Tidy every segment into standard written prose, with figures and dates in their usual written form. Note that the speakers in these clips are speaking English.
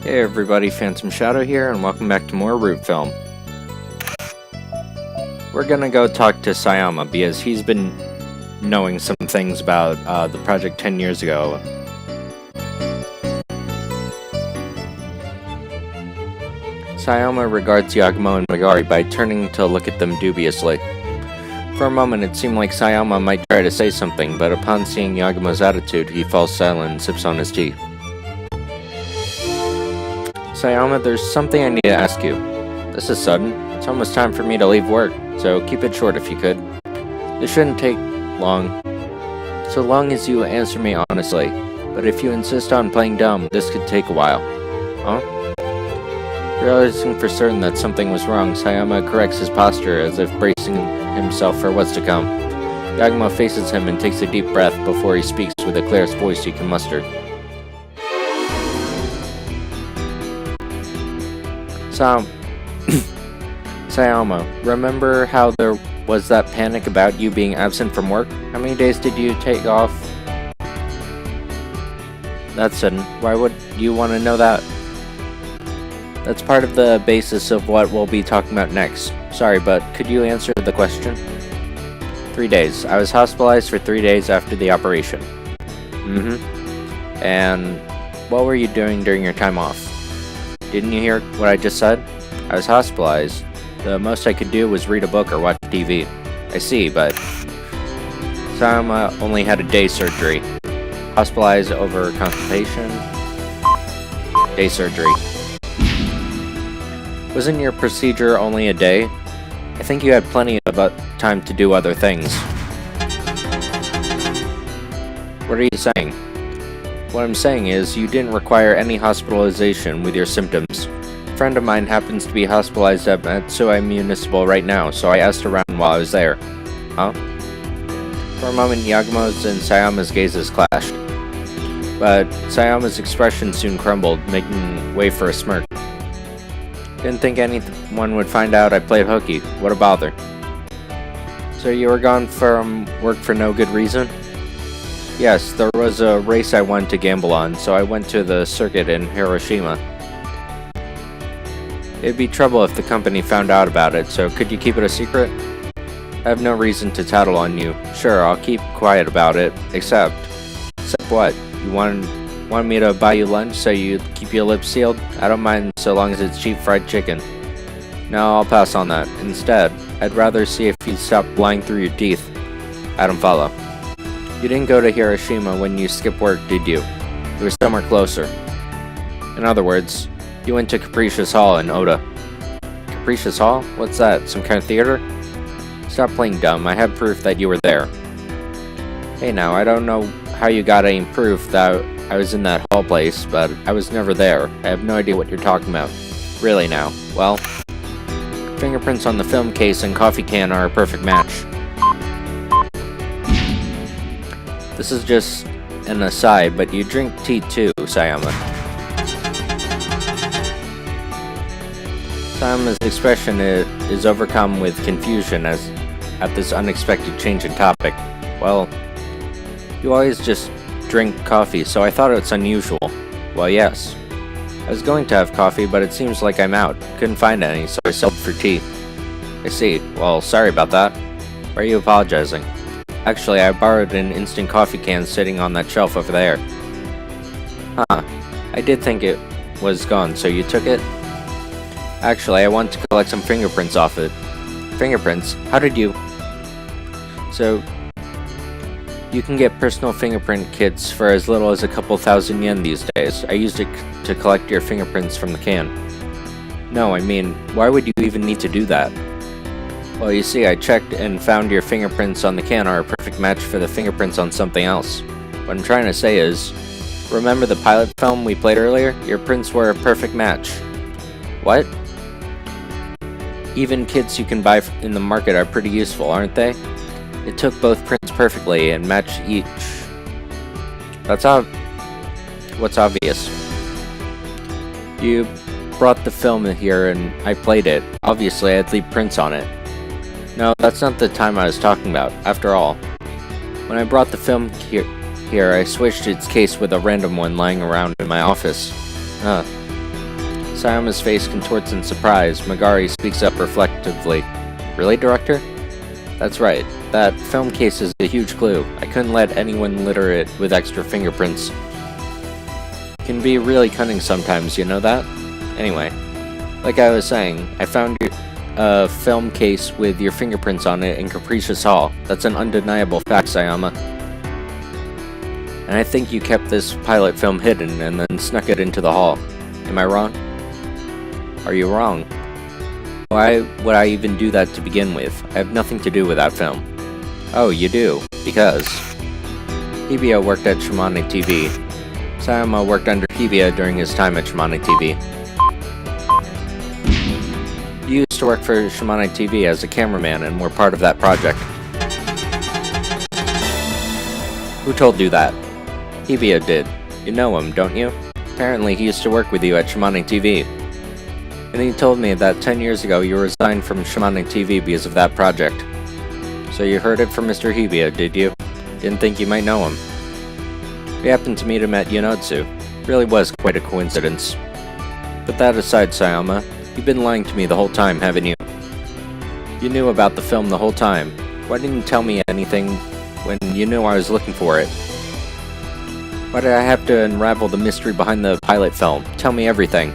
Hey everybody, Phantom Shadow here, and welcome back to more Root Film. We're gonna go talk to Sayama because he's been knowing some things about the project 10 years ago. Sayama regards Yagumo and Megari by turning to look at them dubiously. For a moment it seemed like Sayama might try to say something, but upon seeing Yagumo's attitude, he falls silent and sips on his tea. Sayama, there's something I need to ask you. This is sudden. It's almost time for me to leave work, so keep it short if you could. This shouldn't take long. So long as you answer me honestly. But if you insist on playing dumb, this could take a while. Huh? Realizing for certain that something was wrong, Sayama corrects his posture as if bracing himself for what's to come. Yagumo faces him and takes a deep breath before he speaks with the clearest voice he can muster. Sayama, remember how there was that panic about you being absent from work? How many days did you take off? That's sudden. Why would you want to know that? That's part of the basis of what we'll be talking about next. Sorry, but could you answer the question? 3 days. I was hospitalized for 3 days after the operation. And what were you doing during your time off? Didn't you hear what I just said? I was hospitalized. The most I could do was read a book or watch TV. I see, but Sayama only had a day surgery. Hospitalized over constipation. Day surgery. Wasn't your procedure only a day? I think you had plenty of time to do other things. What are you saying? What I'm saying is, you didn't require any hospitalization with your symptoms. A friend of mine happens to be hospitalized at Matsui Municipal right now, so I asked around while I was there. Huh? For a moment, Yagumo's and Sayama's gazes clashed. But Sayama's expression soon crumbled, making way for a smirk. Didn't think anyone would find out I played hooky. What a bother. So you were gone from work for no good reason? Yes, there was a race I wanted to gamble on, so I went to the circuit in Hiroshima. It'd be trouble if the company found out about it, so could you keep it a secret? I have no reason to tattle on you. Sure, I'll keep quiet about it, except what? You want me to buy you lunch so you keep your lips sealed? I don't mind so long as it's cheap fried chicken. No, I'll pass on that. Instead, I'd rather see if you'd stop lying through your teeth. I don't follow. You didn't go to Hiroshima when you skipped work, did you? You were somewhere closer. In other words, you went to Capricious Hall in Oda. Capricious Hall? What's that, some kind of theater? Stop playing dumb, I have proof that you were there. Hey now, I don't know how you got any proof that I was in that hall place, but I was never there. I have no idea what you're talking about. Really now, well, fingerprints on the film case and coffee can are a perfect match. This is just an aside, but you drink tea too, Sayama. Sayama's expression is overcome with confusion at this unexpected change in topic. Well, you always just drink coffee, so I thought it's unusual. Well, yes. I was going to have coffee, but it seems like I'm out. Couldn't find any, so I settled for tea. I see. Well, sorry about that. Why are you apologizing? Actually, I borrowed an instant coffee can sitting on that shelf over there. Huh. I did think it was gone, so you took it? Actually, I want to collect some fingerprints off it. Fingerprints? How did you... So, you can get personal fingerprint kits for as little as a couple thousand yen these days. I used it to collect your fingerprints from the can. No, I mean, why would you even need to do that? Well, you see, I checked and found your fingerprints on the can are a perfect match for the fingerprints on something else. What I'm trying to say is, remember the pilot film we played earlier? Your prints were a perfect match. What? Even kits you can buy in the market are pretty useful, aren't they? It took both prints perfectly and matched each. That's what's obvious. You brought the film here and I played it. Obviously, I'd leave prints on it. No, that's not the time I was talking about. After all, when I brought the film here, I switched its case with a random one lying around in my office. Sayama's face contorts in surprise. Magari speaks up reflectively. Really, Director? That's right. That film case is a huge clue. I couldn't let anyone litter it with extra fingerprints. Can be really cunning sometimes, you know that? Anyway, like I was saying, I found a film case with your fingerprints on it in Capricious Hall. That's an undeniable fact, Sayama. And I think you kept this pilot film hidden and then snuck it into the hall. Am I wrong? Are you wrong? Why would I even do that to begin with? I have nothing to do with that film. Oh, you do? Because Hibiya worked at Shimane TV. Sayama worked under Hibiya during his time at Shimane TV. You used to work for Shimane TV as a cameraman and were part of that project. Who told you that? Hibiya did. You know him, don't you? Apparently he used to work with you at Shimane TV. And he told me that 10 years ago you resigned from Shimane TV because of that project. So you heard it from Mr. Hibiya, did you? Didn't think you might know him. We happened to meet him at Yonotsu. Really was quite a coincidence. Put that aside, Sayama. You've been lying to me the whole time, haven't you? You knew about the film the whole time. Why didn't you tell me anything when you knew I was looking for it? Why did I have to unravel the mystery behind the pilot film? Tell me everything.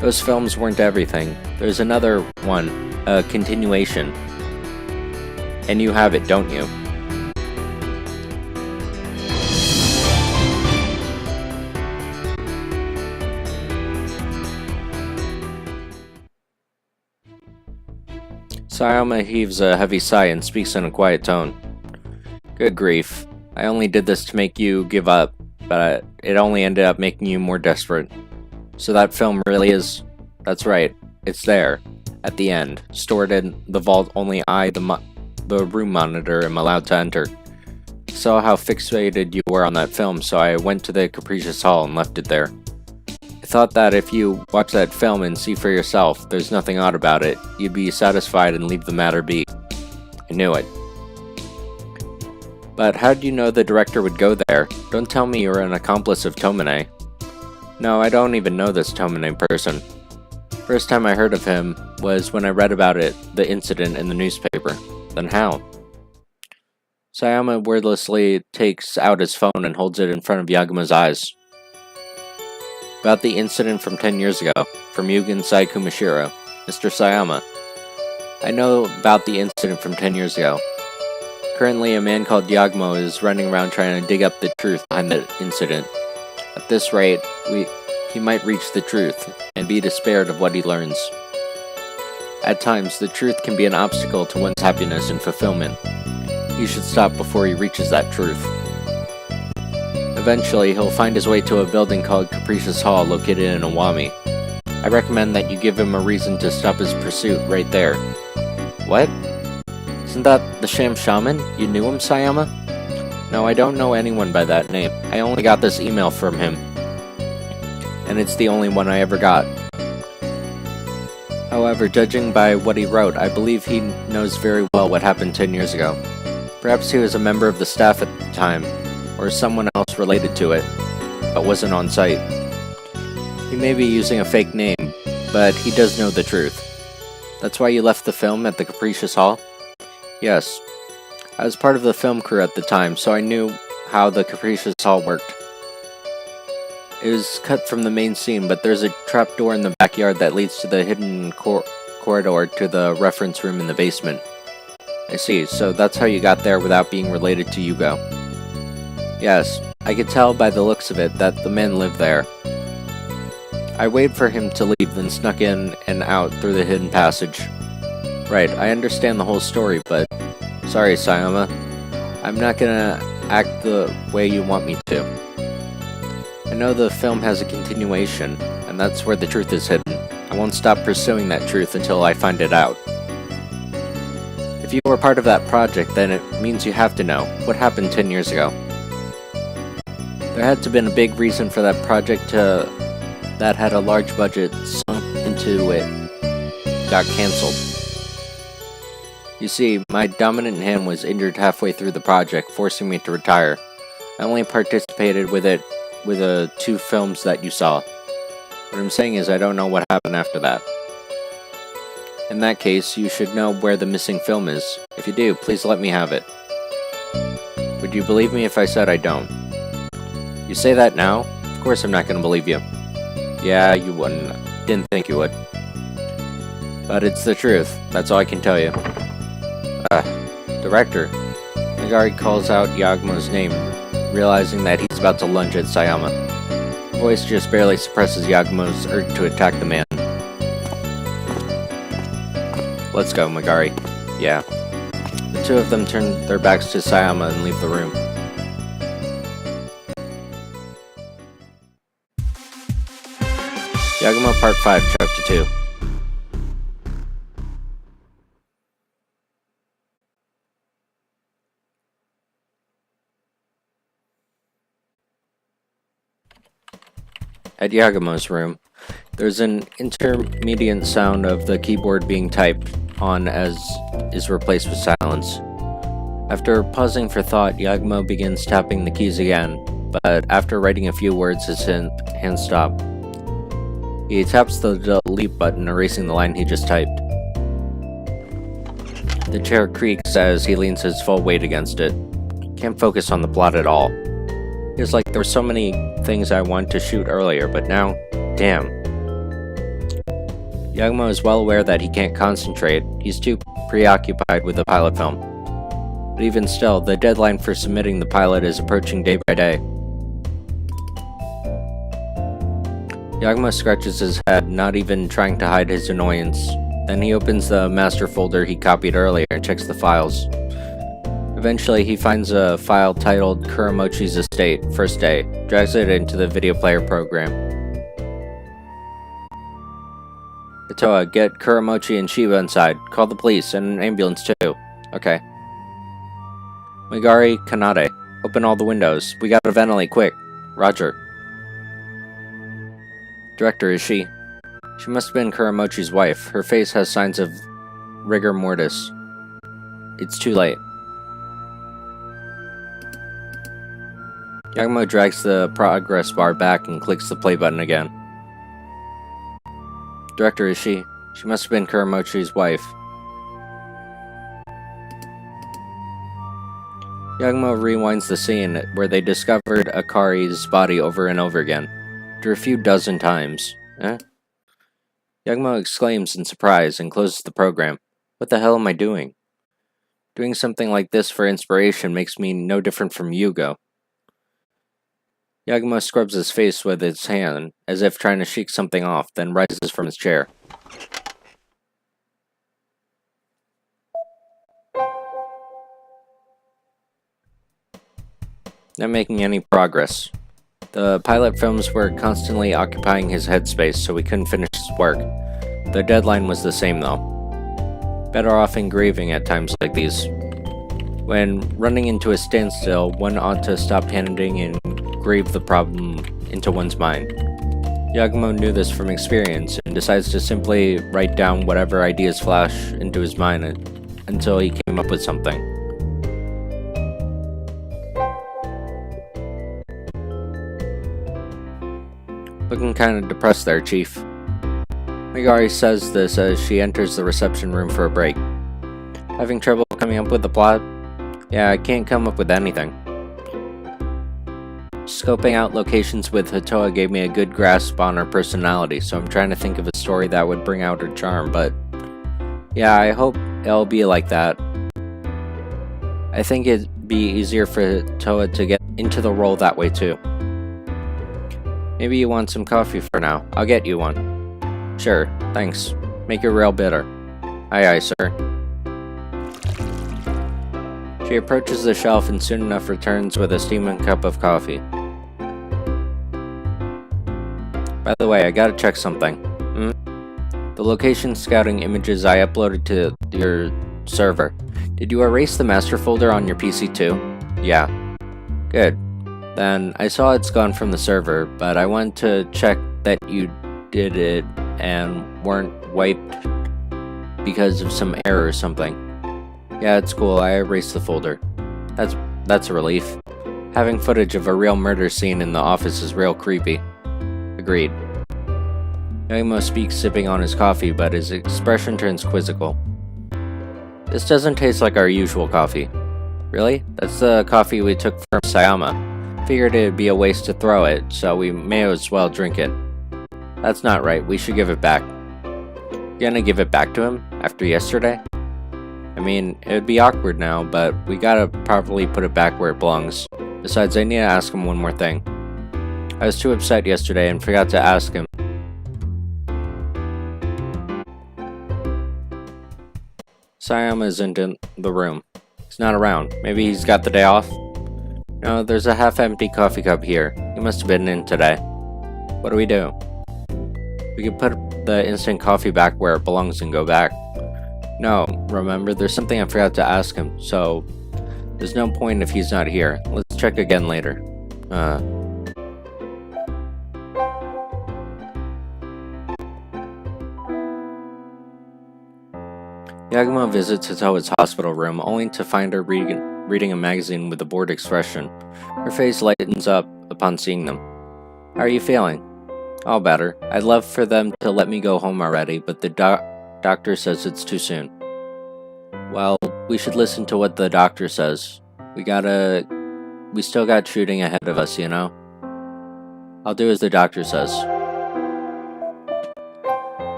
Those films weren't everything. There's another one, a continuation. And you have it, don't you? Sayama heaves a heavy sigh and speaks in a quiet tone. Good grief. I only did this to make you give up, but it only ended up making you more desperate. So that film really is... That's right. It's there. At the end. Stored in the vault only I, the room monitor, am allowed to enter. I saw how fixated you were on that film, so I went to the Capricious Hall and left it there. I thought that if you watch that film and see for yourself, there's nothing odd about it, you'd be satisfied and leave the matter be. I knew it. But how did you know the director would go there? Don't tell me you're an accomplice of Tomine. No, I don't even know this Tomine person. First time I heard of him was when I read about it, the incident in the newspaper. Then how? Sayama wordlessly takes out his phone and holds it in front of Yaguma's eyes. About the incident from 10 years ago, from Yugen Sai Kumashiro. Mr. Sayama. I know about the incident from 10 years ago. Currently, a man called Yagumo is running around trying to dig up the truth behind the incident. At this rate, he might reach the truth, and be despaired of what he learns. At times, the truth can be an obstacle to one's happiness and fulfillment. He should stop before he reaches that truth. Eventually, he'll find his way to a building called Capricious Hall located in Owami. I recommend that you give him a reason to stop his pursuit right there. What? Isn't that the Sham Shaman? You knew him, Sayama? No, I don't know anyone by that name. I only got this email from him. And it's the only one I ever got. However, judging by what he wrote, I believe he knows very well what happened 10 years ago. Perhaps he was a member of the staff at the time, or someone else related to it, but wasn't on site. He may be using a fake name, but he does know the truth. That's why you left the film at the Capricious Hall? Yes. I was part of the film crew at the time, so I knew how the Capricious Hall worked. It was cut from the main scene, but there's a trapdoor in the backyard that leads to the hidden corridor to the reference room in the basement. I see, so that's how you got there without being related to Yugo. Yes, I could tell by the looks of it that the man lived there. I waited for him to leave, then snuck in and out through the hidden passage. Right, I understand the whole story, but... Sorry, Sayama. I'm not gonna act the way you want me to. I know the film has a continuation, and that's where the truth is hidden. I won't stop pursuing that truth until I find it out. If you were part of that project, then it means you have to know what happened 10 years ago. There had to have been a big reason for that project that had a large budget sunk into it got cancelled. You see, my dominant hand was injured halfway through the project, forcing me to retire. I only participated with it with the 2 films that you saw. What I'm saying is I don't know what happened after that. In that case, you should know where the missing film is. If you do, please let me have it. Would you believe me if I said I don't? You say that now? Of course I'm not gonna believe you. Yeah, you wouldn't. Didn't think you would. But it's the truth. That's all I can tell you. Director. Megari calls out Yagumo's name, realizing that he's about to lunge at Sayama. The voice just barely suppresses Yagumo's urge to attack the man. Let's go, Megari. Yeah. The two of them turn their backs to Sayama and leave the room. Yagumo Part 5, Chapter 2. At Yagumo's room, there's an intermediate sound of the keyboard being typed on as is replaced with silence. After pausing for thought, Yagumo begins tapping the keys again, but after writing a few words, his hands stop. He taps the delete button, erasing the line he just typed. The chair creaks as he leans his full weight against it. Can't focus on the plot at all. Feels like there were so many things I wanted to shoot earlier, but now, damn. Yagumo is well aware that he can't concentrate. He's too preoccupied with the pilot film. But even still, the deadline for submitting the pilot is approaching day by day. Yagumo scratches his head, not even trying to hide his annoyance. Then he opens the master folder he copied earlier and checks the files. Eventually, he finds a file titled Kuramochi's Estate, First Day, drags it into the video player program. Hitoa, get Kuramochi and Shiba inside. Call the police and an ambulance too. Okay. Megari, Kanade, open all the windows. We gotta ventilate quick. Roger. Director, is she? She must have been Kuramochi's wife. Her face has signs of rigor mortis. It's too late. Yagumo drags the progress bar back and clicks the play button again. Director, is she? She must have been Kuramochi's wife. Yagumo rewinds the scene where they discovered Akari's body over and over again. After a few dozen times. Yagumo exclaims in surprise and closes the program. What the hell am I doing? Doing something like this for inspiration makes me no different from Yugo. Yagumo scrubs his face with his hand, as if trying to shake something off, then rises from his chair. Not making any progress. The pilot films were constantly occupying his headspace, so he couldn't finish his work. The deadline was the same, though. Better off engraving at times like these. When running into a standstill, one ought to stop panicking and engrave the problem into one's mind. Yagumo knew this from experience, and decides to simply write down whatever ideas flash into his mind until he came up with something. Looking kinda depressed there, Chief. Megari says this as she enters the reception room for a break. Having trouble coming up with the plot? Yeah, I can't come up with anything. Scoping out locations with Hitoa gave me a good grasp on her personality, so I'm trying to think of a story that would bring out her charm, but yeah, I hope it'll be like that. I think it'd be easier for Hitoa to get into the role that way too. Maybe you want some coffee for now. I'll get you one. Sure, thanks. Make it real bitter. Aye aye, sir. She approaches the shelf and soon enough returns with a steaming cup of coffee. By the way, I gotta check something. The location scouting images I uploaded to your server. Did you erase the master folder on your PC too? Yeah. Good. Then I saw it's gone from the server, but I wanted to check that you did it and weren't wiped because of some error or something. Yeah, it's cool. I erased the folder. That's a relief. Having footage of a real murder scene in the office is real creepy. Agreed. Yagumo speaks sipping on his coffee, but his expression turns quizzical. This doesn't taste like our usual coffee. Really? That's the coffee we took from Sayama. Figured it'd be a waste to throw it, so we may as well drink it. That's not right, we should give it back. You gonna give it back to him? After yesterday? I mean, it would be awkward now, but we gotta properly put it back where it belongs. Besides, I need to ask him one more thing. I was too upset yesterday and forgot to ask him. Sayama isn't in the room. He's not around. Maybe he's got the day off? No, there's a half-empty coffee cup here. He must have been in today. What do? We can put the instant coffee back where it belongs and go back. No, remember, there's something I forgot to ask him, so there's no point if he's not here. Let's check again later. Yagumo visits Hitoa's hospital room, only to find her reading a magazine with a bored expression. Her face lightens up upon seeing them. How are you feeling? All better. I'd love for them to let me go home already, but the doctor says it's too soon. Well, we should listen to what the doctor says. We still got shooting ahead of us, you know? I'll do as the doctor says.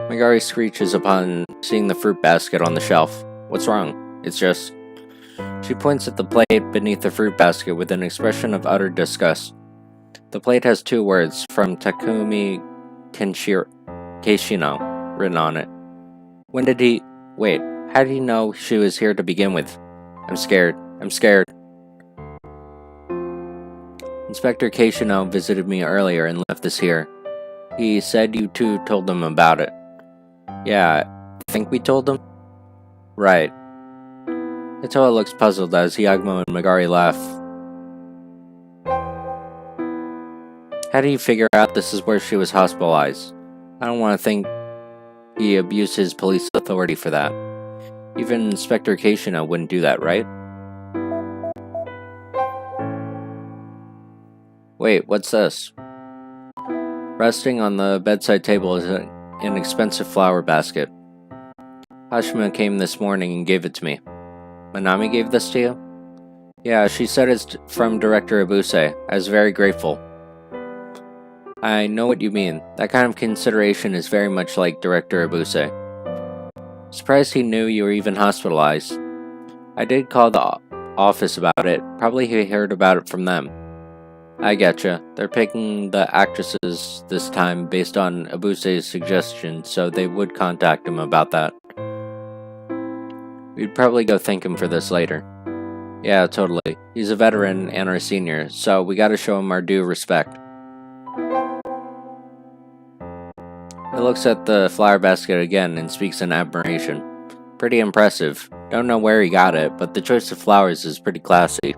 Megari screeches upon seeing the fruit basket on the shelf. What's wrong? It's just... She points at the plate beneath the fruit basket with an expression of utter disgust. The plate has 2 words from Takumi Keishino written on it. When did he... Wait, how did he know she was here to begin with? I'm scared. Inspector Keishino visited me earlier and left this here. He said you two told them about it. Yeah, I think we told them? Right. Hitoa looks puzzled as Yagumo and Megari laugh. How do you figure out this is where she was hospitalized? I don't want to think he abused his police authority for that. Even Inspector Keishino wouldn't do that, right? Wait, what's this? Resting on the bedside table is an expensive flower basket. Hashima came this morning and gave it to me. Manami gave this to you? Yeah, she said it's from Director Abuse. I was very grateful. I know what you mean. That kind of consideration is very much like Director Abuse. Surprised he knew you were even hospitalized. I did call the office about it. Probably he heard about it from them. I getcha. They're picking the actresses this time based on Abuse's suggestion, so they would contact him about that. We'd probably go thank him for this later. Yeah, totally. He's a veteran and our senior, so we gotta show him our due respect. He looks at the flower basket again and speaks in admiration. Pretty impressive. Don't know where he got it, but the choice of flowers is pretty classy.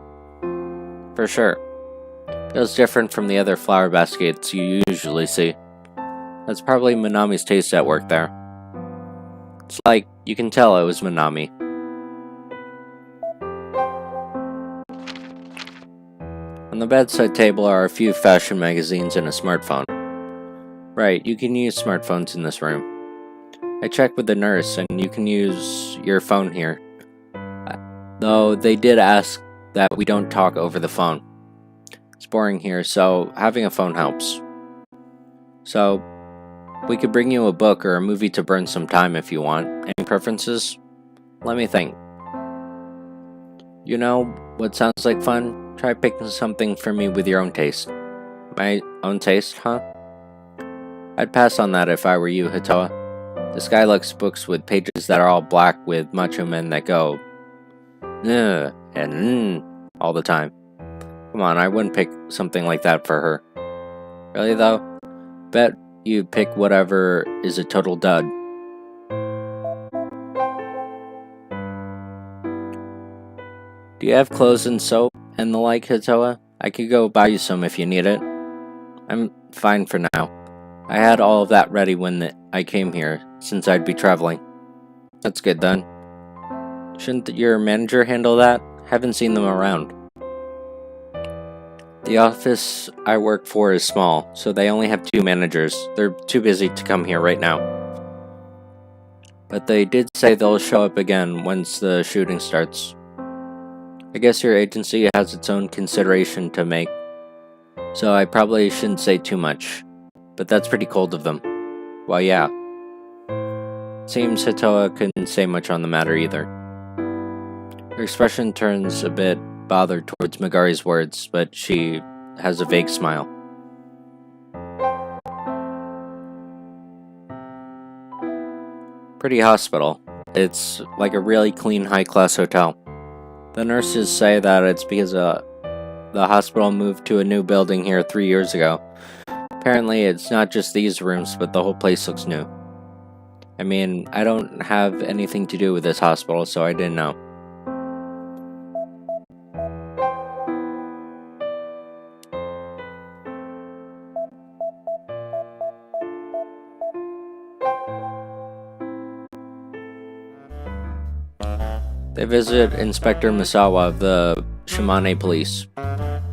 For sure. Feels different from the other flower baskets you usually see. That's probably Manami's taste at work there. It's like, you can tell it was Manami. On the bedside table are a few fashion magazines and a smartphone. Right, you can use smartphones in this room. I checked with the nurse, and you can use your phone here. Though they did ask that we don't talk over the phone. It's boring here, so having a phone helps. So, we could bring you a book or a movie to burn some time if you want. Any preferences? Let me think. You know what sounds like fun? Try picking something for me with your own taste. My own taste, huh? I'd pass on that if I were you, Hitoa. This guy likes books with pages that are all black with macho men that go and all the time. Come on, I wouldn't pick something like that for her. Really though? Bet you pick whatever is a total dud. Do you have clothes and soap and the like, Hitoa? I could go buy you some if you need it. I'm fine for now. I had all of that ready when I came here, since I'd be traveling. That's good then. Shouldn't your manager handle that? Haven't seen them around. The office I work for is small, so they only have 2 managers. They're too busy to come here right now. But they did say they'll show up again once the shooting starts. I guess your agency has its own consideration to make, so I probably shouldn't say too much. But that's pretty cold of them. Well, yeah. Seems Hatoa couldn't say much on the matter either. Her expression turns a bit bothered towards Megari's words, but she has a vague smile. Pretty hospital. It's like a really clean, high-class hotel. The nurses say that it's because the hospital moved to a new building here 3 years ago. Apparently, it's not just these rooms, but the whole place looks new. I mean, I don't have anything to do with this hospital, so I didn't know. They visit Inspector Misawa of the Shimane Police.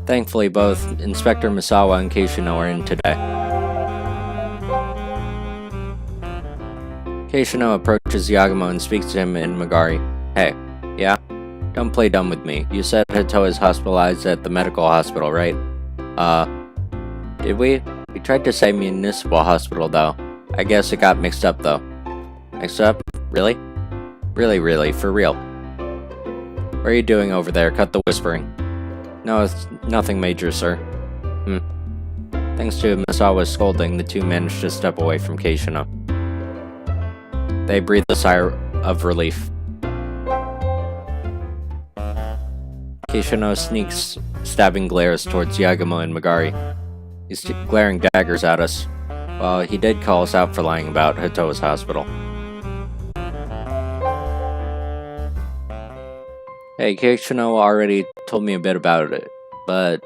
Thankfully, both Inspector Misawa and Keishino are in today. Keishino approaches Yagumo and speaks to him in Megari. Hey, yeah? Don't play dumb with me. You said Hatoa is hospitalized at the medical hospital, right? Did we? We tried to say municipal hospital, though. I guess it got mixed up, though. Mixed up? Really? Really, for real. What are you doing over there? Cut the whispering. No, it's nothing major, sir. Thanks to Misawa's scolding, the two managed to step away from Keishino. They breathe a sigh of relief. Keishino sneaks stabbing glares towards Yagumo and Megari. He's glaring daggers at us. Well, he did call us out for lying about Hatoa's hospital. Hey, Keishino already told me a bit about it, but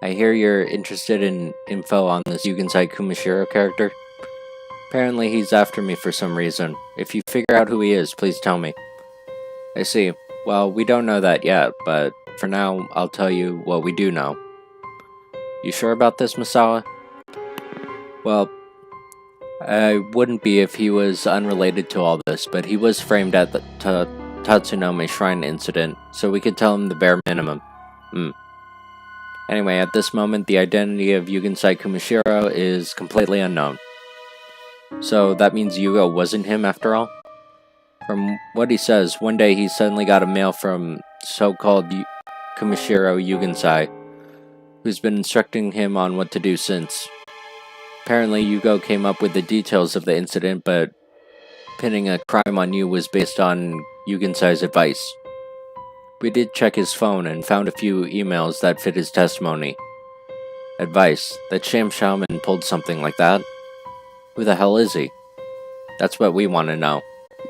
I hear you're interested in info on this Yugensai Kumashiro character. Apparently he's after me for some reason. If you figure out who he is, please tell me. I see. Well, we don't know that yet, but for now, I'll tell you what we do know. You sure about this, Misawa? Well, I wouldn't be if he was unrelated to all this, but he was framed at the Tatsunome Shrine incident, so we could tell him the bare minimum. Anyway, at this moment, the identity of Yugensai Kumashiro is completely unknown. So that means Yugo wasn't him after all? From what he says, one day he suddenly got a mail from so-called Kumashiro Yugensai, who's been instructing him on what to do since. Apparently, Yugo came up with the details of the incident, but pinning a crime on you was based on Yugensai's advice. We did check his phone and found a few emails that fit his testimony. Advice that Sham Shaman pulled something like that? Who the hell is he? That's what we want to know.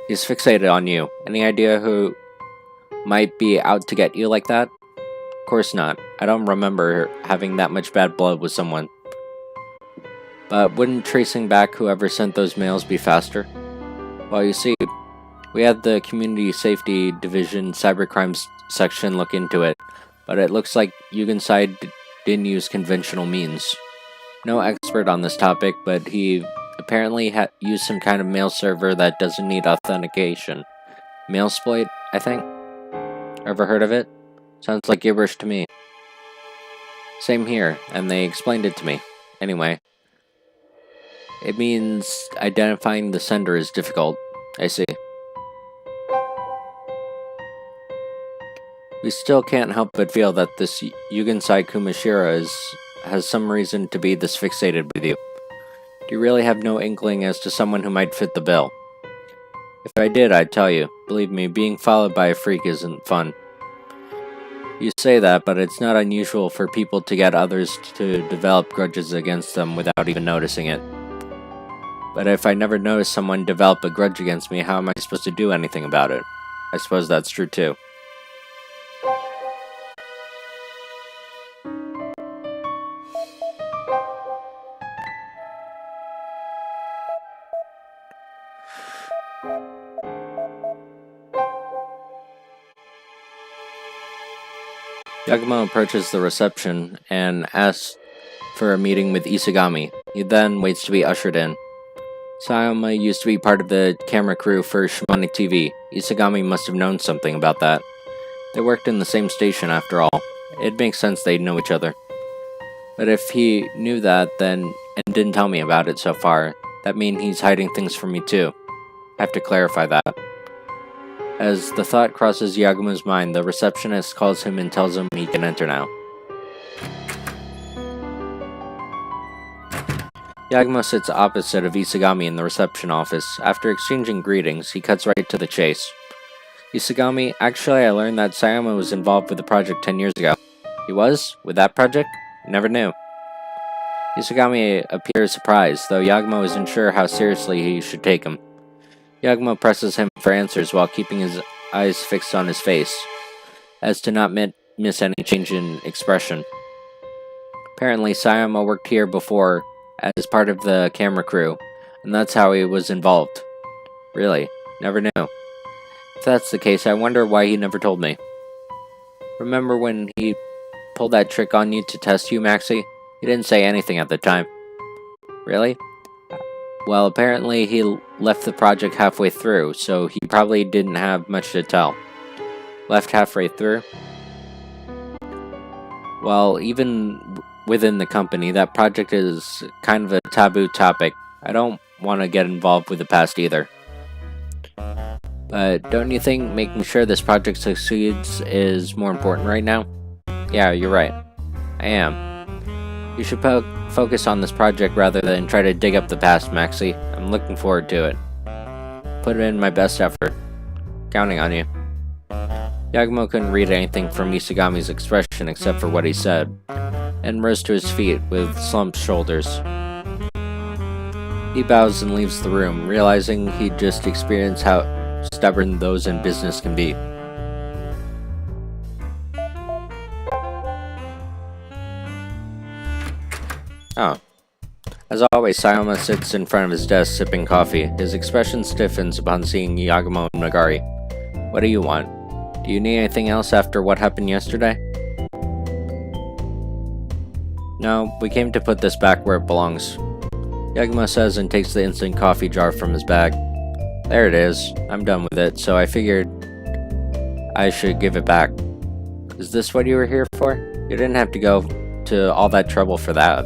He's fixated on you. Any idea who might be out to get you like that? Of course not. I don't remember having that much bad blood with someone. But wouldn't tracing back whoever sent those mails be faster? Well, you see, we had the Community Safety Division Cybercrimes section look into it, but it looks like Yugensai didn't use conventional means. No expert on this topic, but he apparently used some kind of mail server that doesn't need authentication. Mailsploit, I think? Ever heard of it? Sounds like gibberish to me. Same here, and they explained it to me. Anyway. It means identifying the sender is difficult. I see. We still can't help but feel that this Yugensai Kumashiro has some reason to be this fixated with you. Do you really have no inkling as to someone who might fit the bill? If I did, I'd tell you. Believe me, being followed by a freak isn't fun. You say that, but it's not unusual for people to get others to develop grudges against them without even noticing it. But if I never notice someone develop a grudge against me, how am I supposed to do anything about it? I suppose that's true too. Yakumo approaches the reception and asks for a meeting with Isagami. He then waits to be ushered in. Sayama used to be part of the camera crew for Shimane TV. Isagami must have known something about that. They worked in the same station after all. It makes sense they'd know each other. But if he knew that and didn't tell me about it so far, that means he's hiding things from me too. I have to clarify that. As the thought crosses Yagumo's mind, the receptionist calls him and tells him he can enter now. Yagumo sits opposite of Isagami in the reception office. After exchanging greetings, he cuts right to the chase. Isagami, actually I learned that Sayama was involved with the project 10 years ago. He was? With that project? Never knew. Isagami appears surprised, though Yagumo isn't sure how seriously he should take him. Yagumo presses him for answers while keeping his eyes fixed on his face, as to not miss any change in expression. Apparently, Sayama worked here before as part of the camera crew, and that's how he was involved. Really? Never knew. If that's the case, I wonder why he never told me. Remember when he pulled that trick on you to test you, Maxie? He didn't say anything at the time. Really? Well, apparently he left the project halfway through, so he probably didn't have much to tell. Left halfway through? Well, even within the company, that project is kind of a taboo topic. I don't want to get involved with the past either. But don't you think making sure this project succeeds is more important right now? Yeah, you're right. I am. You should focus on this project rather than try to dig up the past, Maxie. I'm looking forward to it. Put in my best effort. Counting on you. Yagumo couldn't read anything from Isagami's expression except for what he said, and rose to his feet with slumped shoulders. He bows and leaves the room, realizing he'd just experienced how stubborn those in business can be. Oh. As always, Sayama sits in front of his desk sipping coffee. His expression stiffens upon seeing Yagumo and Megari. What do you want? Do you need anything else after what happened yesterday? No, we came to put this back where it belongs. Yagumo says and takes the instant coffee jar from his bag. There it is. I'm done with it, so I figured I should give it back. Is this what you were here for? You didn't have to go to all that trouble for that.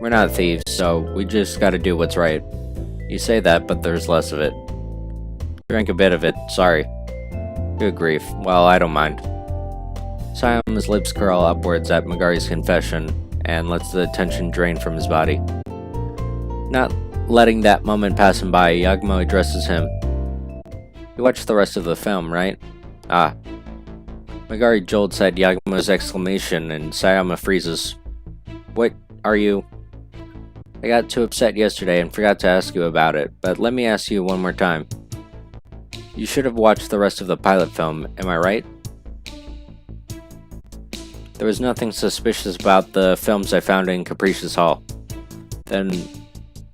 We're not thieves, so we just gotta do what's right. You say that, but there's less of it. Drank a bit of it, sorry. Good grief. Well, I don't mind. Sayama's lips curl upwards at Megari's confession, and lets the tension drain from his body. Not letting that moment pass him by, Yagumo addresses him. You watched the rest of the film, right? Ah. Megari jolts at Yagumo's exclamation, and Sayama freezes. What are you? I got too upset yesterday and forgot to ask you about it, but let me ask you one more time. You should have watched the rest of the pilot film, am I right? There was nothing suspicious about the films I found in Capricious Hall. Then,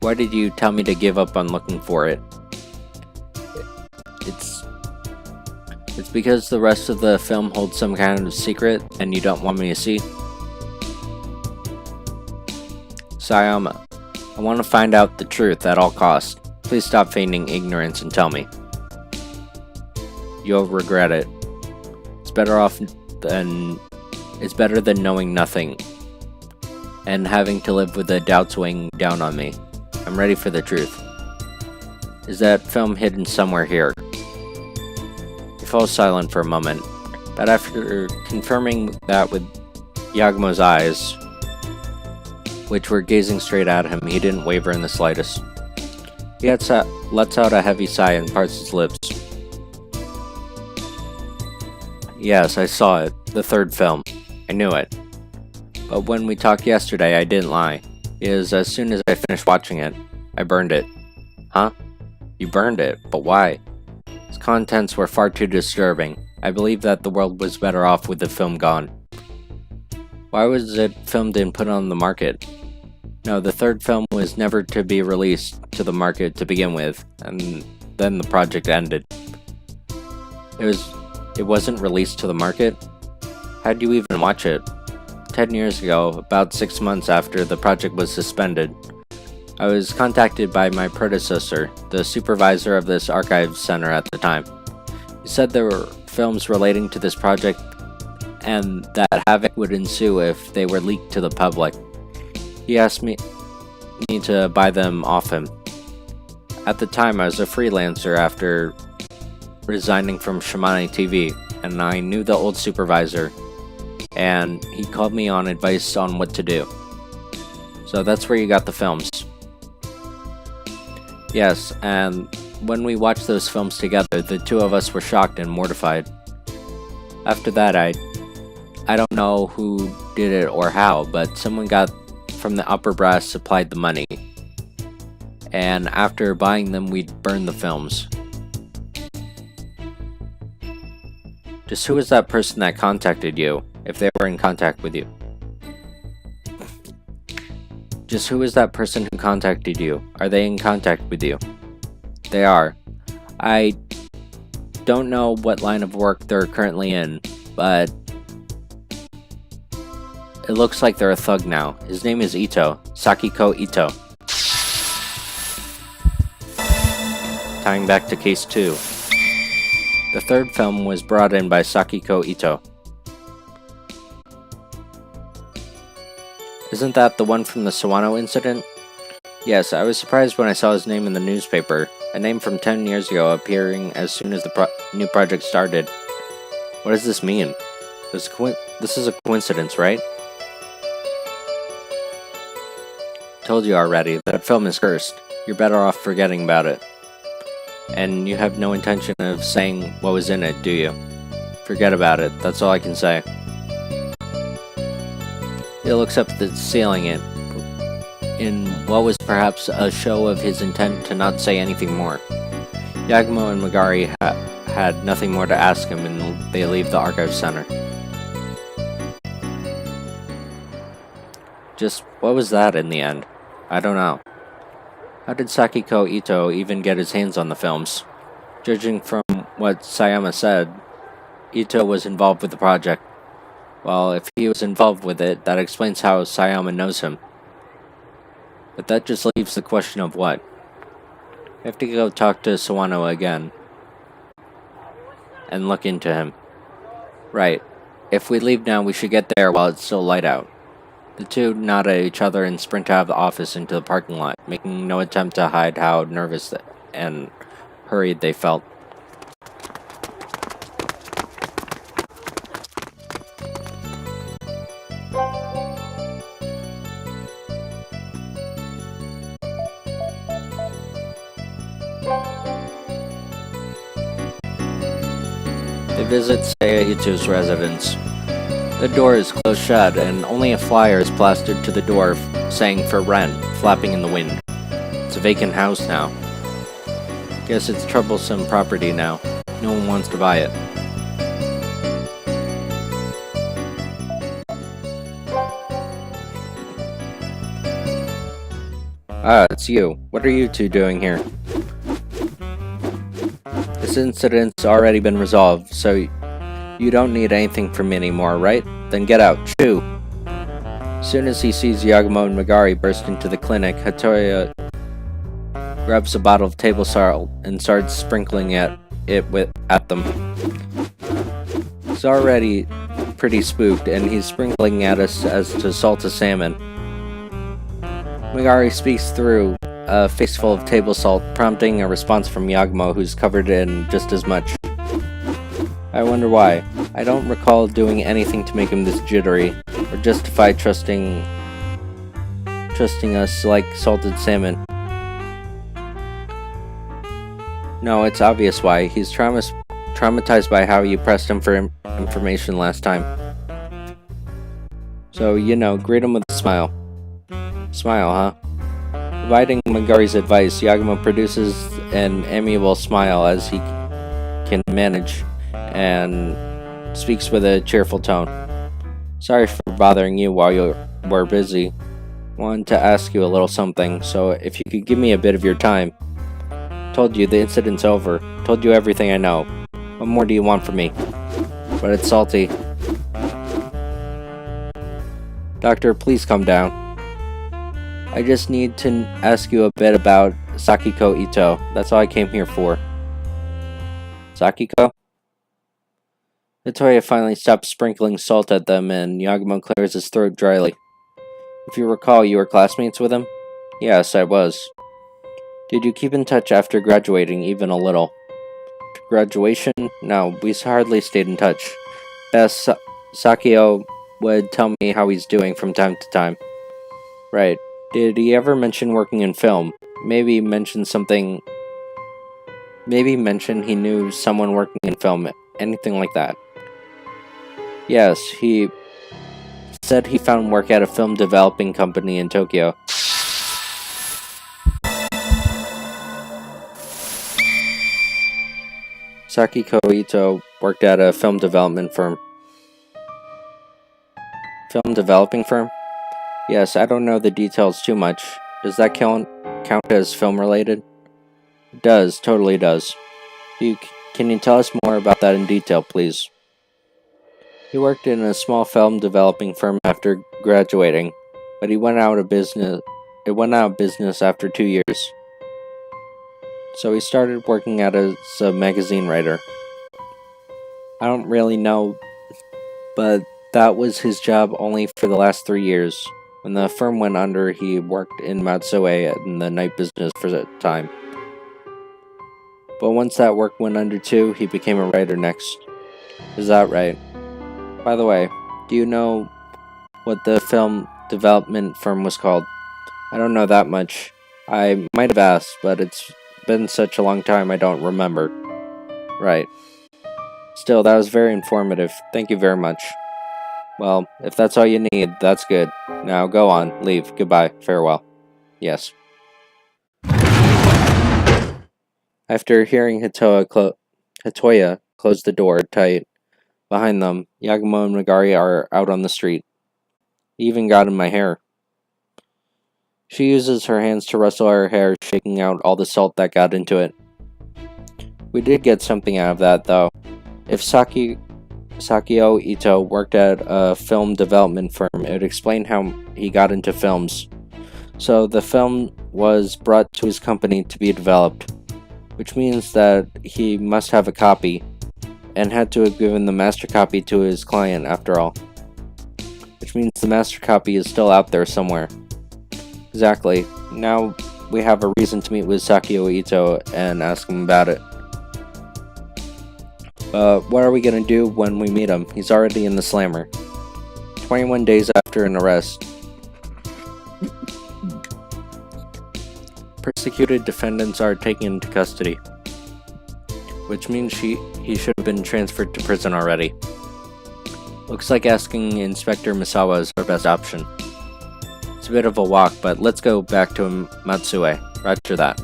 why did you tell me to give up on looking for it? It's because the rest of the film holds some kind of secret and you don't want me to see? Sayama, I want to find out the truth at all costs. Please stop feigning ignorance and tell me. You'll regret it. It's better than knowing nothing and having to live with the doubts weighing down on me. I'm ready for the truth. Is that film hidden somewhere here? He falls silent for a moment, but after confirming that with Yagumo's eyes, which were gazing straight at him, he didn't waver in the slightest. He lets out a heavy sigh and parts his lips. Yes, I saw it. The third film. I knew it. But when we talked yesterday, I didn't lie. Because as soon as I finished watching it, I burned it. Huh? You burned it? But why? Its contents were far too disturbing. I believe that the world was better off with the film gone. Why was it filmed and put on the market? No, the third film was never to be released to the market to begin with, and then the project ended. It wasn't released to the market? How'd you even watch it? 10 years ago, about 6 months after the project was suspended, I was contacted by my predecessor, the supervisor of this archives center at the time. He said there were films relating to this project and that havoc would ensue if they were leaked to the public. He asked me to buy them off him. At the time, I was a freelancer after resigning from Shimane TV, and I knew the old supervisor, and he called me on advice on what to do. So that's where you got the films. Yes, and when we watched those films together, the two of us were shocked and mortified. After that, I don't know who did it or how, but someone got from the upper brass supplied the money. And after buying them, we'd burn the films. Just who was that person that contacted you, if they were in contact with you? Just who is that person who contacted you? Are they in contact with you? They are. I don't know what line of work they're currently in, but it looks like they're a thug now. His name is Ito, Sakiko Ito. Tying back to case 2. The third film was brought in by Sakiko Ito. Isn't that the one from the Sawano incident? Yes, I was surprised when I saw his name in the newspaper, a name from 10 years ago appearing as soon as the new project started. What does this mean? This is a coincidence, right? Told you already, that film is cursed. You're better off forgetting about it. And you have no intention of saying what was in it, do you? Forget about it, that's all I can say. He looks up at the ceiling in what was perhaps a show of his intent to not say anything more. Yagumo and Magari had nothing more to ask him, and they leave the archive center. Just what was that in the end? I don't know. How did Sakiko Ito even get his hands on the films? Judging from what Sayama said, Ito was involved with the project. Well, if he was involved with it, that explains how Sayama knows him. But that just leaves the question of what? We have to go talk to Sawano again. And look into him. Right. If we leave now, we should get there while it's still light out. The two nod at each other and sprint out of the office into the parking lot, making no attempt to hide how nervous and hurried they felt. They visit Seiya Ito's residence. The door is closed shut, and only a flyer is plastered to the door saying "For rent," flapping in the wind. It's a vacant house now. Guess it's troublesome property now. No one wants to buy it. Ah, it's you. What are you two doing here? This incident's already been resolved, so you don't need anything from me anymore, right? Then get out. Shoo! As soon as he sees Yagumo and Magari burst into the clinic, Hatoya grabs a bottle of table salt and starts sprinkling at them. He's already pretty spooked, and he's sprinkling at us as to salt a salmon. Magari speaks through a face full of table salt, prompting a response from Yagumo, who's covered in just as much. I wonder why. I don't recall doing anything to make him this jittery, or justify trusting us like salted salmon. No, it's obvious why. He's traumatized by how you pressed him for information last time. So, greet him with a smile. Smile, huh? Providing Magari's advice, Yagumo produces an amiable smile as he can manage, and speaks with a cheerful tone. Sorry for bothering you while you were busy. Wanted to ask you a little something, so if you could give me a bit of your time. Told you the incident's over. Told you everything I know. What more do you want from me? But it's salty. Doctor, please calm down. I just need to ask you a bit about Sakiko Ito. That's all I came here for. Sakiko? Hitoya finally stops sprinkling salt at them, and Yagumo clears his throat dryly. If you recall, you were classmates with him? Yes, I was. Did you keep in touch after graduating, even a little? Graduation? No, we hardly stayed in touch. Best Sakio would tell me how he's doing from time to time. Right. Did he ever mention working in film? Maybe mention he knew someone working in film, anything like that. Yes, he said he found work at a film developing company in Tokyo. Sakiko Ito worked at a film development firm. Film developing firm? Yes, I don't know the details too much. Does that count as film related? It does, totally does. Can you tell us more about that in detail, please? He worked in a small film developing firm after graduating, but he went out of business. It went out of business after 2 years. So he started working as a magazine writer. I don't really know, but that was his job only for the last 3 years. When the firm went under, he worked in Matsue in the night business for a time. But once that work went under too, he became a writer next. Is that right? By the way, do you know what the film development firm was called? I don't know that much. I might have asked, but it's been such a long time I don't remember. Right. Still, that was very informative. Thank you very much. Well, if that's all you need, that's good. Now go on, leave, goodbye, farewell. Yes. After hearing Hitoya close the door tight behind them, Yagumo and Megari are out on the street. He even got in my hair. She uses her hands to rustle her hair, shaking out all the salt that got into it. We did get something out of that, though. If Sakio Ito worked at a film development firm, it would explain how he got into films. So the film was brought to his company to be developed, which means that he must have a copy, and had to have given the master copy to his client after all. Which means the master copy is still out there somewhere. Exactly. Now we have a reason to meet with Sakio Ito and ask him about it. What are we gonna do when we meet him? He's already in the slammer. 21 days after an arrest. Persecuted defendants are taken into custody, which means he should have been transferred to prison already. Looks like asking Inspector Misawa is our best option. It's a bit of a walk, but let's go back to Matsue. Roger that.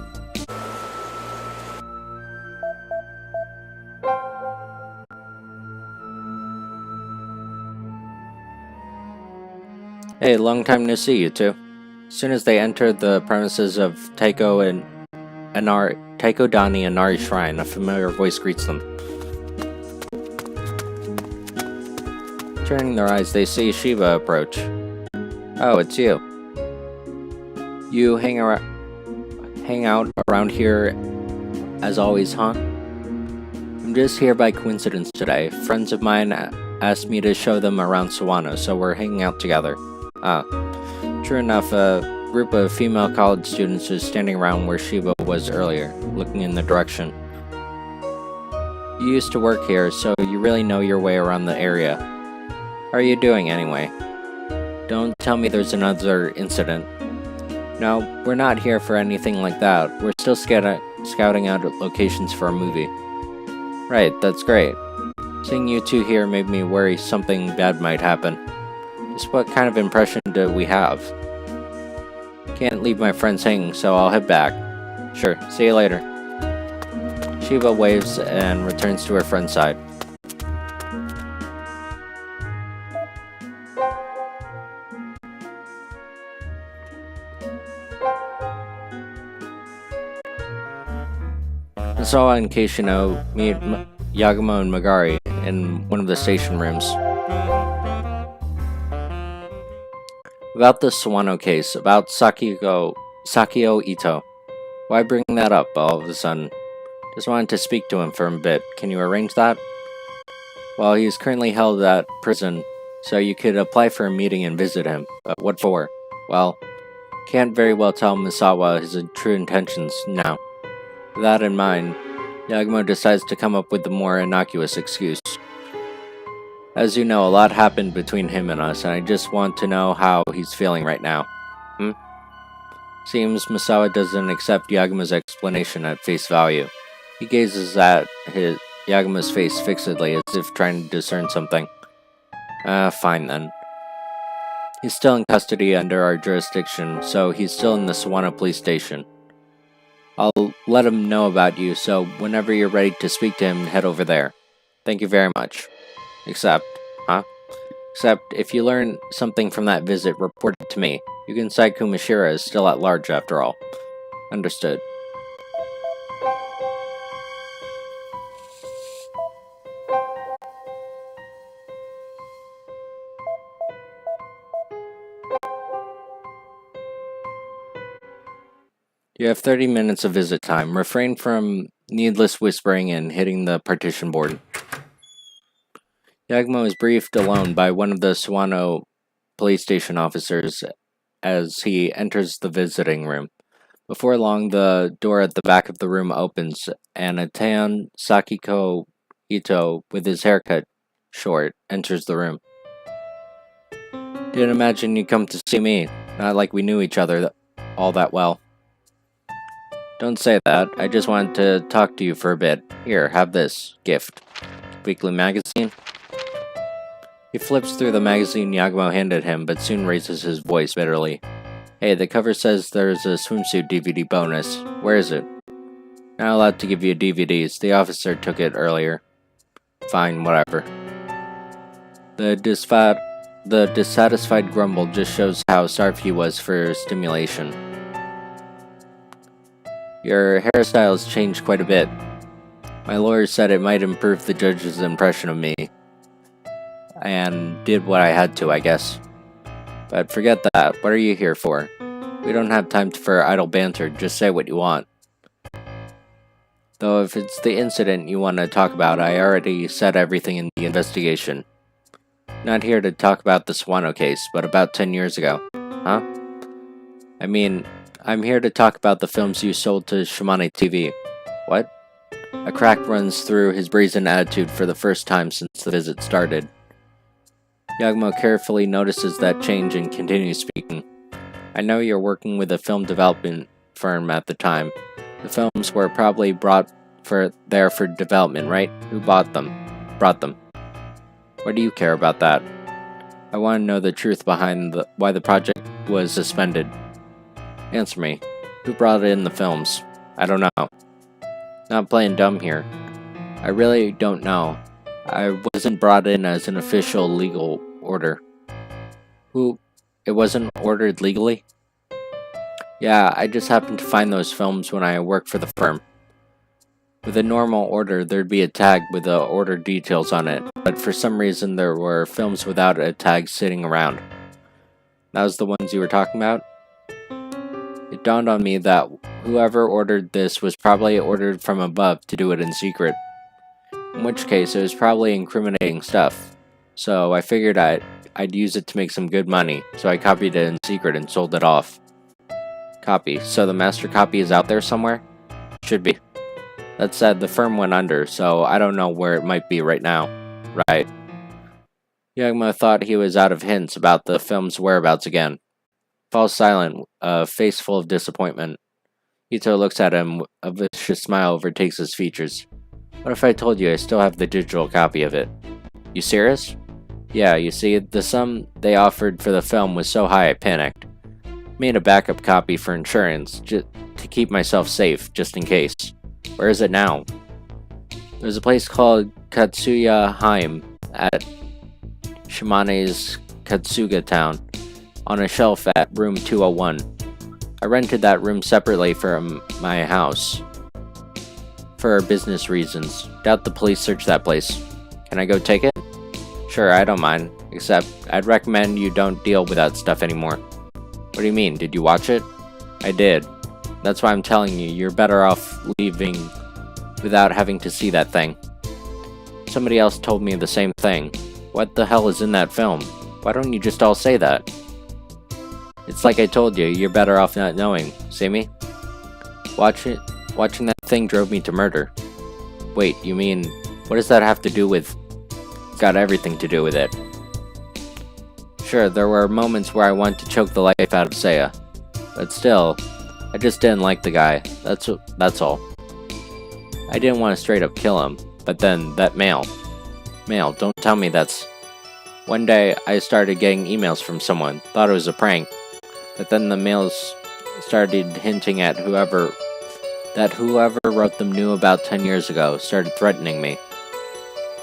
Hey, long time no see, you two. As soon as they entered the premises of Taiko Dani Inari Shrine, a familiar voice greets them. Turning their eyes, they see Shiba approach. Oh, it's you. You hang out around here as always, huh? I'm just here by coincidence today. Friends of mine asked me to show them around Sawano, so we're hanging out together. True enough, a group of female college students was standing around where Shiba was earlier, looking in the direction. You used to work here, so you really know your way around the area. How are you doing, anyway? Don't tell me there's another incident. No, we're not here for anything like that. We're still scouting out locations for a movie. Right, that's great. Seeing you two here made me worry something bad might happen. Just what kind of impression do we have? Can't leave my friends hanging, so I'll head back. Sure, see you later. Shiba waves and returns to her friend's side. Misawa and Keishino meet Yagumo and Megari in one of the station rooms. About the Sawano case, about Sakio Ito. Why bring that up all of a sudden? Just wanted to speak to him for a bit. Can you arrange that? Well, he is currently held at prison, so you could apply for a meeting and visit him. But what for? Well, can't very well tell Misawa his true intentions now. With that in mind, Yagumo decides to come up with the more innocuous excuse. As you know, a lot happened between him and us, and I just want to know how he's feeling right now. Seems Misawa doesn't accept Yagumo's explanation at face value. He gazes at Yagumo's face fixedly, as if trying to discern something. Fine then. He's still in custody under our jurisdiction, so he's still in the Sawano police station. I'll let him know about you, so whenever you're ready to speak to him, head over there. Thank you very much. Except, if you learn something from that visit, report it to me. Yugen Kumashira is still at large after all. Understood. You have 30 minutes of visit time. Refrain from needless whispering and hitting the partition board. Yagumo is briefed alone by one of the Sawano police station officers as he enters the visiting room. Before long, the door at the back of the room opens, and Atan Sakiko Ito, with his haircut short, enters the room. Didn't imagine you'd come to see me. Not like we knew each other all that well. Don't say that. I just wanted to talk to you for a bit. Here, have this gift. Weekly magazine? He flips through the magazine Yagumo handed him, but soon raises his voice bitterly. Hey, the cover says there's a swimsuit DVD bonus. Where is it? Not allowed to give you DVDs. The officer took it earlier. Fine, whatever. The dissatisfied grumble just shows how starved he was for stimulation. Your hairstyle has changed quite a bit. My lawyer said it might improve the judge's impression of me. And did what I had to, I guess. But forget that. What are you here for? We don't have time for idle banter. Just say what you want. Though if it's the incident you want to talk about, I already said everything in the investigation. Not here to talk about the Sawano case, but about 10 years ago. Huh? I mean, I'm here to talk about the films you sold to Shimane TV. What? A crack runs through his brazen attitude for the first time since the visit started. Yagumo carefully notices that change and continues speaking. I know you're working with a film development firm at the time. The films were probably brought there for development, right? Who brought them? What do you care about that? I want to know the truth behind why the project was suspended. Answer me. Who brought in the films? I don't know. Not playing dumb here. I really don't know. I wasn't brought in as an official legal order. It wasn't ordered legally? Yeah, I just happened to find those films when I worked for the firm. With a normal order, there'd be a tag with the order details on it, but for some reason there were films without a tag sitting around. That was the ones you were talking about? It dawned on me that whoever ordered this was probably ordered from above to do it in secret. In which case, it was probably incriminating stuff. So I figured I'd use it to make some good money, so I copied it in secret and sold it off. Copy. So the master copy is out there somewhere? Should be. That said, the firm went under, so I don't know where it might be right now. Right. Yagumo thought he was out of hints about the film's whereabouts again. Falls silent, a face full of disappointment. Ito looks at him, a vicious smile overtakes his features. What if I told you I still have the digital copy of it? You serious? Yeah, you see, the sum they offered for the film was so high I panicked. Made a backup copy for insurance, to keep myself safe, just in case. Where is it now? There's a place called Katsuya Heim at Shimane's Katsuga town, on a shelf at room 201. I rented that room separately from my house, for business reasons. Doubt the police search that place. Can I go take it? Sure, I don't mind, except I'd recommend you don't deal with that stuff anymore. What do you mean? Did you watch it? I did. That's why I'm telling you, you're better off leaving without having to see that thing. Somebody else told me the same thing. What the hell is in that film? Why don't you just all say that? It's like I told you, you're better off not knowing. See me? Watching that thing drove me to murder. Wait, you mean, what does that have to do with... It's got everything to do with it. Sure, there were moments where I wanted to choke the life out of Seiya. But still, I just didn't like the guy. That's all. I didn't want to straight up kill him, but then that mail, don't tell me that's... One day, I started getting emails from someone, thought it was a prank, but then the mails started hinting at whoever wrote them knew about 10 years ago, started threatening me.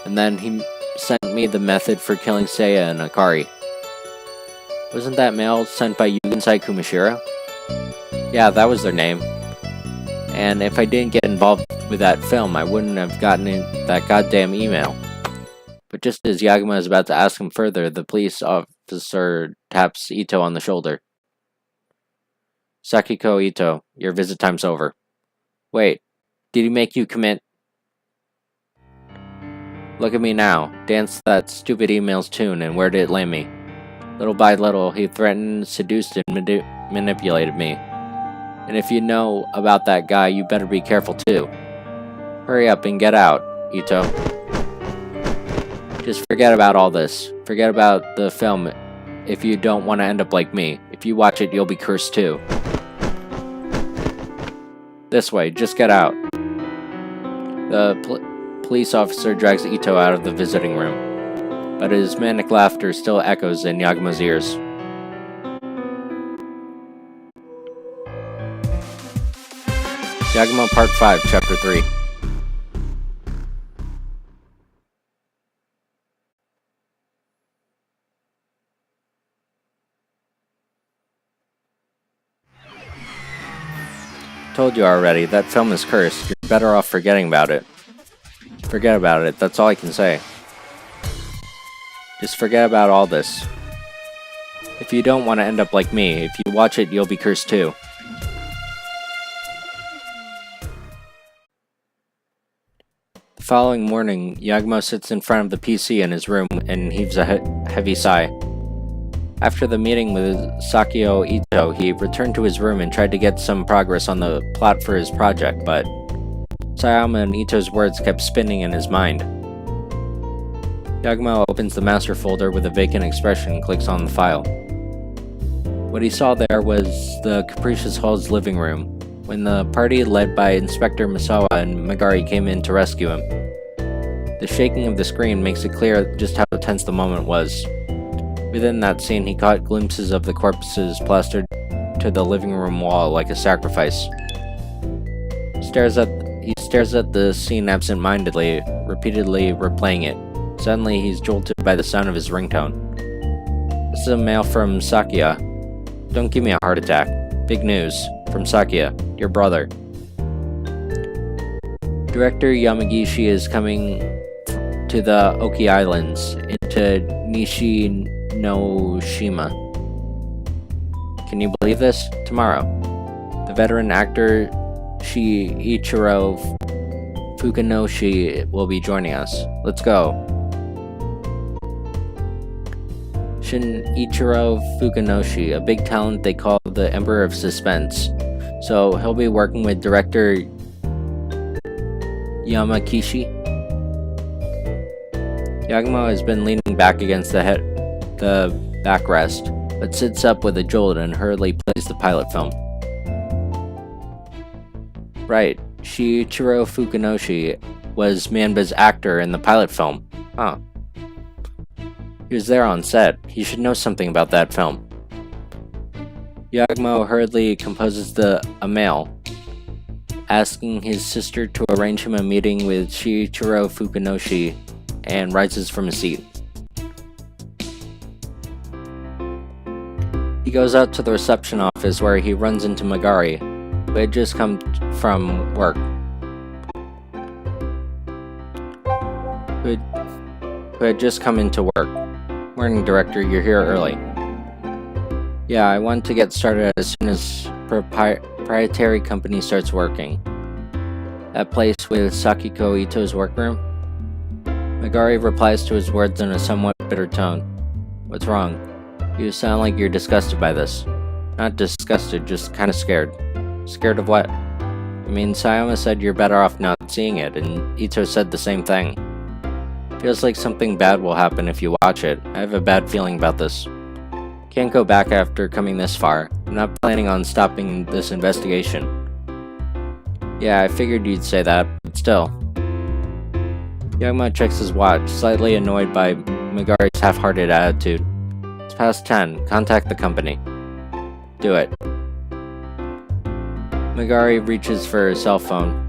And then he sent me the method for killing Seiya and Akari. Wasn't that mail sent by Yugensai Kumashiro? Yeah, that was their name. And if I didn't get involved with that film, I wouldn't have gotten that goddamn email. But just as Yaguma is about to ask him further, the police officer taps Ito on the shoulder. Sakiko Ito, your visit time's over. Wait, did he make you commit? Look at me now. Dance that stupid email's tune, and where did it land me? Little by little, he threatened, seduced, and manipulated me. And if you know about that guy, you better be careful too. Hurry up and get out, Ito. Just forget about all this. Forget about the film if you don't want to end up like me. If you watch it, you'll be cursed too. This way, just get out. The police officer drags Ito out of the visiting room, but his manic laughter still echoes in Yaguma's ears. Yaguma Part 5, Chapter 3. Told you already, that film is cursed. You're better off forgetting about it. Forget about it, that's all I can say. Just forget about all this. If you don't want to end up like me, if you watch it, you'll be cursed too. The following morning, Yaguma sits in front of the PC in his room and heaves a heavy sigh. After the meeting with Sakio Ito, he returned to his room and tried to get some progress on the plot for his project, but Sayama and Ito's words kept spinning in his mind. Yaguma opens the master folder with a vacant expression and clicks on the file. What he saw there was the Capricious Hall's living room, when the party led by Inspector Misawa and Megari came in to rescue him. The shaking of the screen makes it clear just how tense the moment was. Within that scene, he caught glimpses of the corpses plastered to the living room wall like a sacrifice. He stares at the scene absent-mindedly, repeatedly replaying it. Suddenly, he's jolted by the sound of his ringtone. This is a mail from Sakia. Don't give me a heart attack. Big news. From Sakia, your brother. Director Yamagishi is coming to the Oki Islands, into Nishinoshima. Can you believe this? Tomorrow. The veteran actor Shiichiro Fukunoshi will be joining us. Let's go. Shinichiro Fukunoshi, a big talent they call the Emperor of Suspense. So he'll be working with director Yamagishi. Yaguma has been leaning back against the backrest, but sits up with a jolt and hurriedly plays the pilot film. Right, Shiichiro Fukunoshi was Manba's actor in the pilot film. Huh. He was there on set. He should know something about that film. Yaguma hurriedly composes a mail, asking his sister to arrange him a meeting with Shiichiro Fukunoshi, and rises from his seat. He goes out to the reception office where he runs into Megari, who had just come from work. Who had just come into work. Morning, director, you're here early. Yeah, I want to get started as soon as proprietary company starts working. That place with Sakiko Ito's workroom? Megari replies to his words in a somewhat bitter tone. What's wrong? You sound like you're disgusted by this. Not disgusted, just kinda scared. Scared of what? I mean, Sayama said you're better off not seeing it, and Ito said the same thing. Feels like something bad will happen if you watch it. I have a bad feeling about this. Can't go back after coming this far. I'm not planning on stopping this investigation. Yeah, I figured you'd say that, but still. Yaguma checks his watch, slightly annoyed by Megari's half-hearted attitude. It's past 10. Contact the company. Do it. Megari reaches for her cell phone.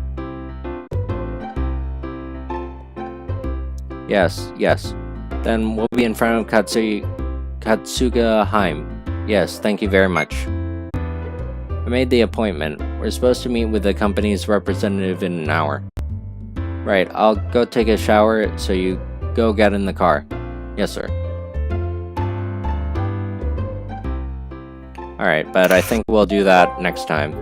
Yes. Then we'll be in front of Katsuga Heim. Yes, thank you very much. I made the appointment. We're supposed to meet with the company's representative in an hour. Right, I'll go take a shower, so you go get in the car. Yes, sir. Alright, but I think we'll do that next time.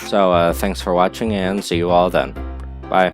So, thanks for watching, and see you all then. Bye.